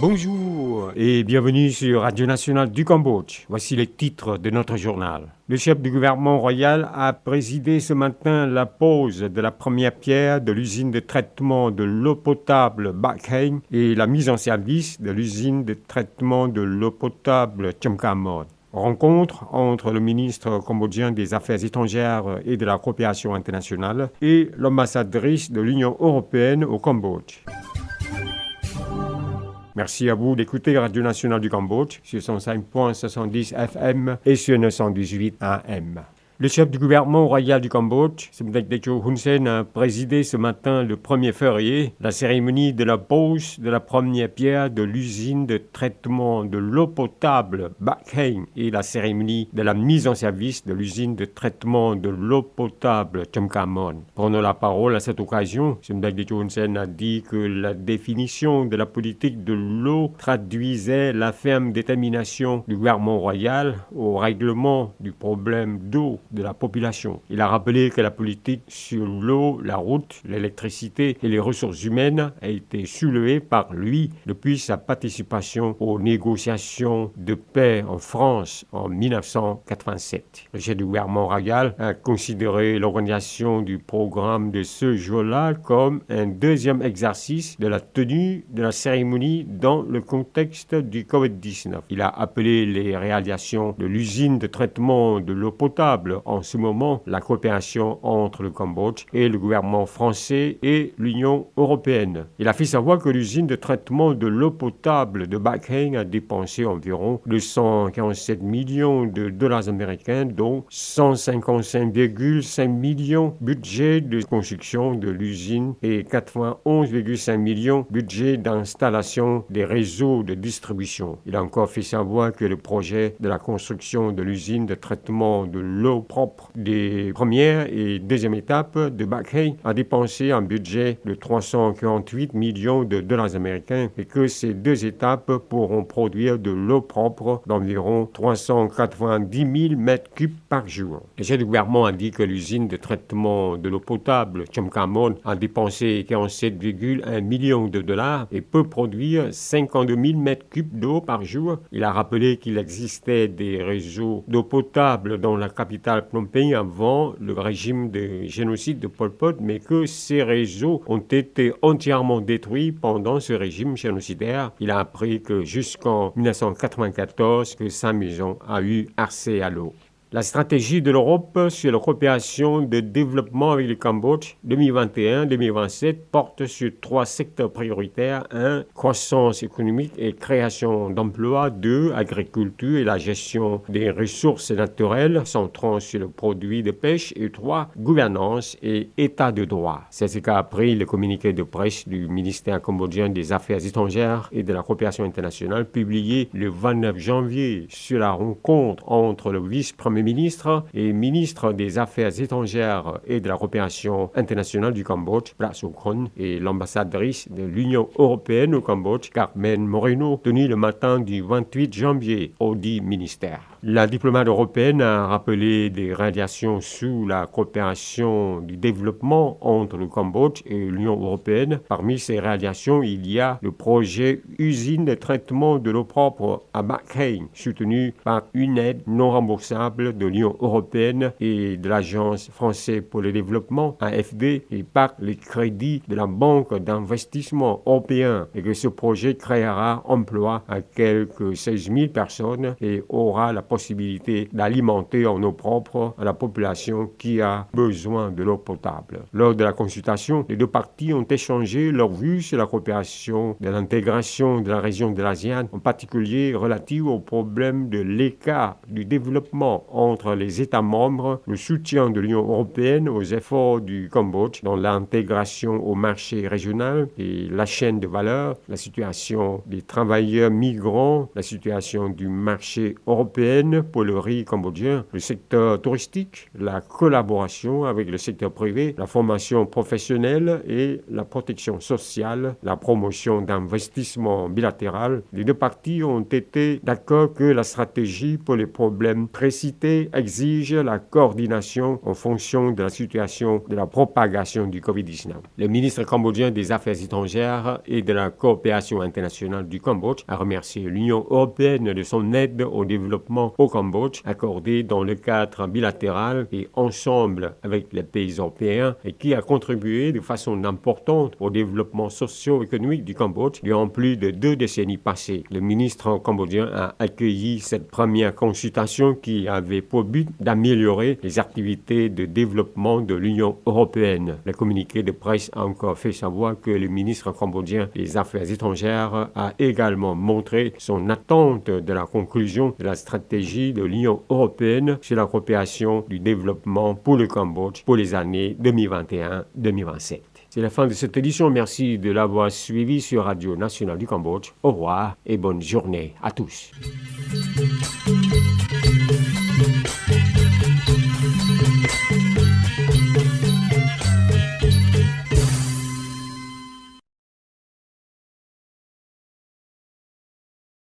Bonjour et bienvenue sur Radio Nationale du Cambodge. Voici les titres de notre journal. Le chef du gouvernement royal a présidé ce matin la pose de la première pierre de l'usine de traitement de l'eau potable Bac Heng et la mise en service de l'usine de traitement de l'eau potable Tchomkamon. Rencontre entre le ministre cambodgien des Affaires étrangères et de la coopération internationale et l'ambassadrice de l'Union européenne au Cambodge. Merci à vous d'écouter Radio Nationale du Cambodge sur 105.70 FM et sur 918 AM. Le chef du gouvernement royal du Cambodge, Somdech Techo Hun Sen, a présidé ce matin le 1er février la cérémonie de la pose de la première pierre de l'usine de traitement de l'eau potable Bac Heng et la cérémonie de la mise en service de l'usine de traitement de l'eau potable Tchomkamon. Prenant la parole à cette occasion, Somdech Techo Hun Sen a dit que la définition de la politique de l'eau traduisait la ferme détermination du gouvernement royal au règlement du problème d'eau de la population. Il a rappelé que la politique sur l'eau, la route, l'électricité et les ressources humaines a été soulevée par lui depuis sa participation aux négociations de paix en France en 1987. Le chef du gouvernement royal a considéré l'organisation du programme de ce jour-là comme un deuxième exercice de la tenue de la cérémonie dans le contexte du Covid-19. Il a appelé les réalisations de l'usine de traitement de l'eau potable en ce moment la coopération entre le Cambodge et le gouvernement français et l'Union européenne. Il a fait savoir que l'usine de traitement de l'eau potable de Bac Heng a dépensé environ 247 millions de dollars américains, dont 155,5 millions budget de construction de l'usine et 91,5 millions budget d'installation des réseaux de distribution. Il a encore fait savoir que le projet de la construction de l'usine de traitement de l'eau propre des premières et deuxième étapes de Bac Heng a dépensé un budget de 348 millions de dollars américains et que ces deux étapes pourront produire de l'eau propre d'environ 390 000 mètres cubes par jour. Le chef du gouvernement a dit que l'usine de traitement de l'eau potable Tchomkamon a dépensé 47,1 millions de dollars et peut produire 52 000 mètres cubes d'eau par jour. Il a rappelé qu'il existait des réseaux d'eau potable dans la capitale Phnom Penh avant le régime de génocide de Pol Pot, mais que ces réseaux ont été entièrement détruits pendant ce régime génocidaire. Il a appris que jusqu'en 1994, que sa maison a eu accès à l'eau. La stratégie de l'Europe sur la coopération de développement avec le Cambodge 2021-2027 porte sur 3 secteurs prioritaires. 1. Croissance économique et création d'emplois. 2. Agriculture et la gestion des ressources naturelles, centrant sur le produit de pêche. Et 3. Gouvernance et état de droit. C'est ce qu'a appris le communiqué de presse du ministère cambodgien des Affaires étrangères et de la coopération internationale publié le 29 janvier sur la rencontre entre le vice-premier ministre et ministre des Affaires étrangères et de la coopération internationale du Cambodge, Prak Sokhonn, et l'ambassadrice de l'Union européenne au Cambodge, Carmen Moreno, tenue le matin du 28 janvier au dit ministère. La diplomate européenne a rappelé des réalisations sous la coopération du développement entre le Cambodge et l'Union européenne. Parmi ces réalisations, il y a le projet usine de traitement de l'eau propre à Bac Heng, soutenu par une aide non remboursable de l'Union européenne et de l'Agence française pour le développement, AFD, et par les crédits de la Banque d'investissement européen, et que ce projet créera emploi à quelques 16 000 personnes et aura la possibilité d'alimenter en eau propre à la population qui a besoin de l'eau potable. Lors de la consultation, les deux parties ont échangé leurs vues sur la coopération de l'intégration de la région de l'ASEAN, en particulier relative au problème de l'écart du développement entre les États membres, le soutien de l'Union européenne aux efforts du Cambodge dans l'intégration au marché régional et la chaîne de valeur, la situation des travailleurs migrants, la situation du marché européen européenne pour le riz cambodgien, le secteur touristique, la collaboration avec le secteur privé, la formation professionnelle et la protection sociale, la promotion d'investissements bilatéraux. Les deux parties ont été d'accord que la stratégie pour les problèmes précités exige la coordination en fonction de la situation de la propagation du Covid-19. Le ministre cambodgien des Affaires étrangères et de la coopération internationale du Cambodge a remercié l'Union européenne de son aide au développement au Cambodge accordée dans le cadre bilatéral et ensemble avec les pays européens et qui a contribué de façon importante au développement socio-économique du Cambodge durant plus de 2 décennies passées. Le ministre cambodgien a accueilli cette première consultation qui avait pour but d'améliorer les activités de développement de l'Union européenne. Le communiqué de presse a encore fait savoir que le ministre cambodgien des Affaires étrangères a également montré son attente de la conclusion de la stratégie de l'Union européenne sur la coopération du développement pour le Cambodge pour les années 2021-2027. C'est la fin de cette édition. Merci de l'avoir suivi sur Radio Nationale du Cambodge. Au revoir et bonne journée à tous.